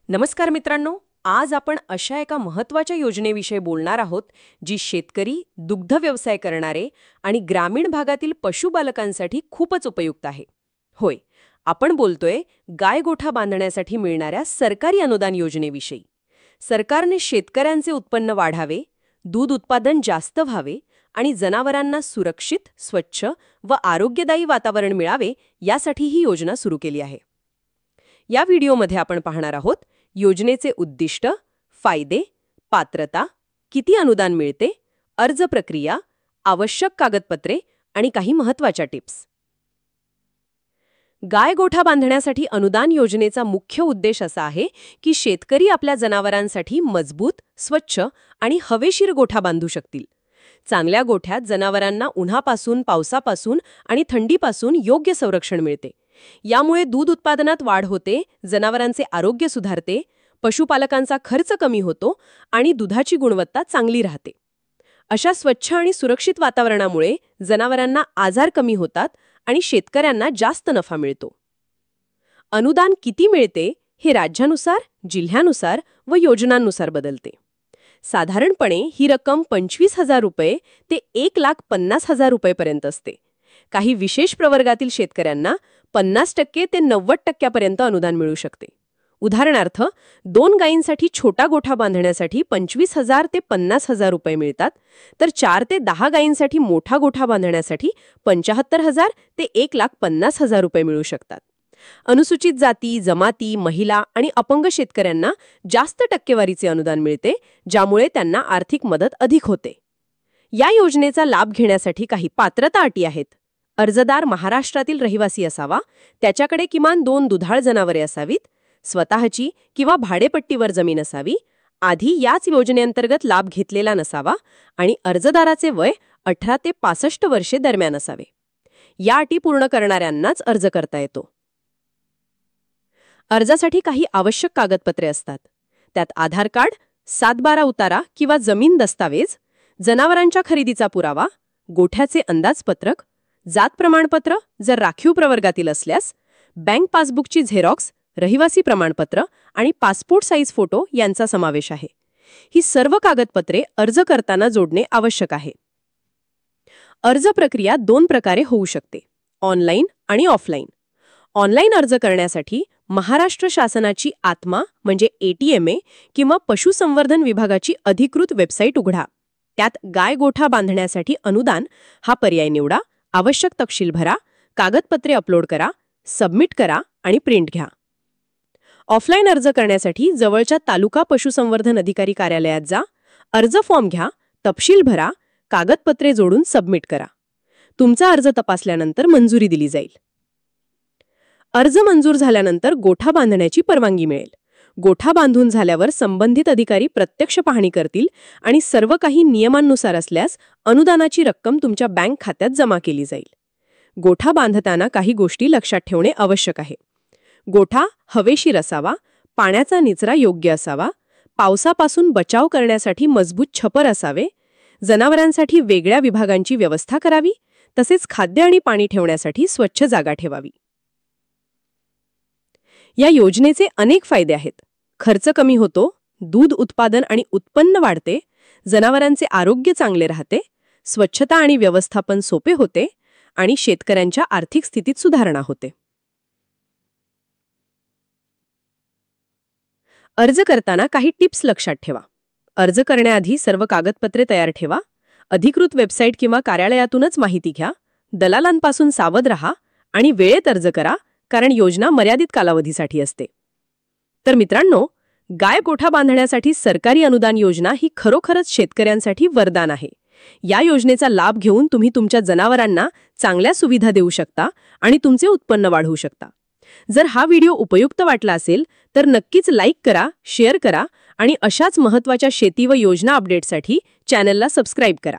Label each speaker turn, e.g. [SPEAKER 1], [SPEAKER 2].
[SPEAKER 1] नमस्कार मित्रांनो, आज आपण अशा एका महत्त्वाच्या योजनेविषयी बोलणार आहोत जी शेतकरी, दुग्ध व्यवसाय करणारे आणि ग्रामीण भागातील पशुपालकांसाठी खूपच उपयुक्त आहे. होय, आपण बोलतोय गाय-गोठा बांधण्यासाठी मिळणाऱ्या सरकारी अनुदान योजनेविषयी. सरकारने शेतकऱ्यांचे उत्पन्न वाढावे, दूध उत्पादन जास्त व्हावे आणि जनावरांना सुरक्षित, स्वच्छ व आरोग्यदायी वातावरण मिळावे यासाठी ही योजना सुरू केली आहे. या व्हिडिओमध्ये आपण पाहणार आहोत योजनेचे उद्दिष्ट, फायदे, पात्रता, किती अनुदान मिळते, अर्ज प्रक्रिया, आवश्यक कागदपत्रे आणि काही महत्त्वाच्या टिप्स. गाय-गोठा बांधण्यासाठी अनुदान योजनेचा मुख्य उद्देश असा आहे की शेतकरी आपल्या जनावरांसाठी मजबूत, स्वच्छ आणि हवेशीर गोठा बांधू शकतील. चांगल्या गोठ्यात जनावरांना उन्हापासून, पावसापासून आणि थंडीपासून योग्य संरक्षण मिळते. यामुळे दूध उत्पादनात वाढ होते, जनावरांचे आरोग्य सुधारते, पशुपालकांचा खर्च कमी होतो आणि दुधाची गुणवत्ता चांगली राहते. अशा स्वच्छ आणि सुरक्षित वातावरणामुळे जनावरांना आजार कमी होतात आणि शेतकऱ्यांना जास्त नफा मिळतो. अनुदान किती मिळते हे राज्यानुसार, जिल्ह्यानुसार व योजनांनुसार बदलते. साधारणपणे ही रक्कम 25,000 रुपये ते 1,50,000 रुपयेपर्यंत असते. काही विशेष प्रवर्गातील शेतकऱ्यांना 50% ते 90% अनुदान मिळू शकते. उदाहरणार्थ, 2 गायींसाठी छोटा गोठा बांधण्यासाठी 25,000 ते 50,000 रुपये मिळतात, तर 4 ते 10 गायींसाठी मोठा गोठा बांधण्यासाठी 75,000 ते 1,50,000 रुपये मिळू शकतात. अनुसूचित जाती, जमाती, महिला आणि अपंग शेतकऱ्यांना जास्त टक्केवारीचे अनुदान मिळते, ज्यामुळे त्यांना आर्थिक मदत अधिक होते. या योजनेचा लाभ घेण्यासाठी काही पात्रता अटी आहेत. अर्जदार महाराष्ट्रातील रहिवासी असावा, त्याच्याकडे किमान 2 दुधाळ जनावरे असावीत, स्वतःची किंवा भाडेपट्टीवर जमीन असावी, आधी याच योजनेअंतर्गत लाभ घेतलेला नसावा आणि अर्जदाराचे वय 18 ते 65 वर्षे दरम्यान असावे. या अटी पूर्ण करणाऱ्यांनाच अर्ज करता येतो. अर्जासाठी काही आवश्यक कागदपत्रे असतात. त्यात आधार कार्ड, 7/12 उतारा किंवा जमीन दस्तावेज, जनावरांच्या खरेदीचा पुरावा, गोठ्याचे अंदाजपत्रक, जात प्रमाणपत्र जर राखीव प्रवर्गातील असल्यास, बँक पासबुकची झेरॉक्स, रहिवासी प्रमाणपत्र आणि पासपोर्ट साईज फोटो यांचा समावेश आहे. ही सर्व कागदपत्रे अर्ज करताना जोडणे आवश्यक आहे. अर्ज प्रक्रिया 2 प्रकारे होऊ शकते, ऑनलाईन आणि ऑफलाईन. ऑनलाईन अर्ज करण्यासाठी महाराष्ट्र शासनाची आत्मा म्हणजे ATMA किंवा पशुसंवर्धन विभागाची अधिकृत वेबसाईट उघडा. त्यात गाय-गोठा बांधण्यासाठी अनुदान हा पर्याय निवडा, आवश्यक तपशील भरा, कागदपत्रे अपलोड करा, सबमिट करा आणि प्रिंट घ्या. ऑफलाईन अर्ज करण्यासाठी जवळच्या तालुका पशुसंवर्धन अधिकारी कार्यालयात जा, अर्ज फॉर्म घ्या, तपशील भरा, कागदपत्रे जोडून सबमिट करा. तुमचा अर्ज तपासल्यानंतर मंजुरी दिली जाईल. अर्ज मंजूर झाल्यानंतर गोठा बांधण्याची परवानगी मिळेल. गोठा बांधून झाल्यावर संबंधित अधिकारी प्रत्यक्ष पाहणी करतील आणि सर्व काही नियमांनुसार असल्यास अनुदानाची रक्कम तुमच्या बँक खात्यात जमा केली जाईल. गोठा बांधताना काही गोष्टी लक्षात ठेवणे आवश्यक आहे. गोठा हवेशीर असावा, पाण्याचा निचरा योग्य असावा, पावसापासून बचाव करण्यासाठी मजबूत छपर असावे, जनावरांसाठी वेगळ्या विभागांची व्यवस्था करावी, तसेच खाद्य आणि पाणी ठेवण्यासाठी स्वच्छ जागा ठेवावी. या योजनेचे अनेक फायदे आहेत. खर्च कमी होतो, दूध उत्पादन आणि उत्पन्न वाढते, जनावरांचे आरोग्य चांगले राहते, स्वच्छता आणि व्यवस्थापन सोपे होते आणि शेतकऱ्यांच्या आर्थिक स्थितीत सुधारणा होते. अर्ज करताना काही टिप्स लक्षात ठेवा. अर्ज करण्याआधी सर्व कागदपत्रे तयार ठेवा. अधिकृत वेबसाईट किंवा कार्यालयातूनच माहिती घ्या. दलालांपासून सावध राहा आणि वेळेत अर्ज करा, कारण योजना मर्यादित कालावधीसाठी असते. तर मित्रांनो, गाय-गोठा बांधण्यासाठी सरकारी अनुदान योजना ही खरोखरच शेतकऱ्यांसाठी वरदान आहे. या योजनेचा लाभ घेऊन तुम्ही तुमच्या जनावरांना चांगल्या सुविधा देऊ शकता आणि तुमचे उत्पन्न वाढवू शकता. जर हा व्हिडिओ उपयुक्त वाटला असेल तर नक्कीच लाईक करा, शेअर करा आणि अशाच महत्त्वाच्या शेती व योजना अपडेटसाठी चॅनलला सबस्क्राईब करा.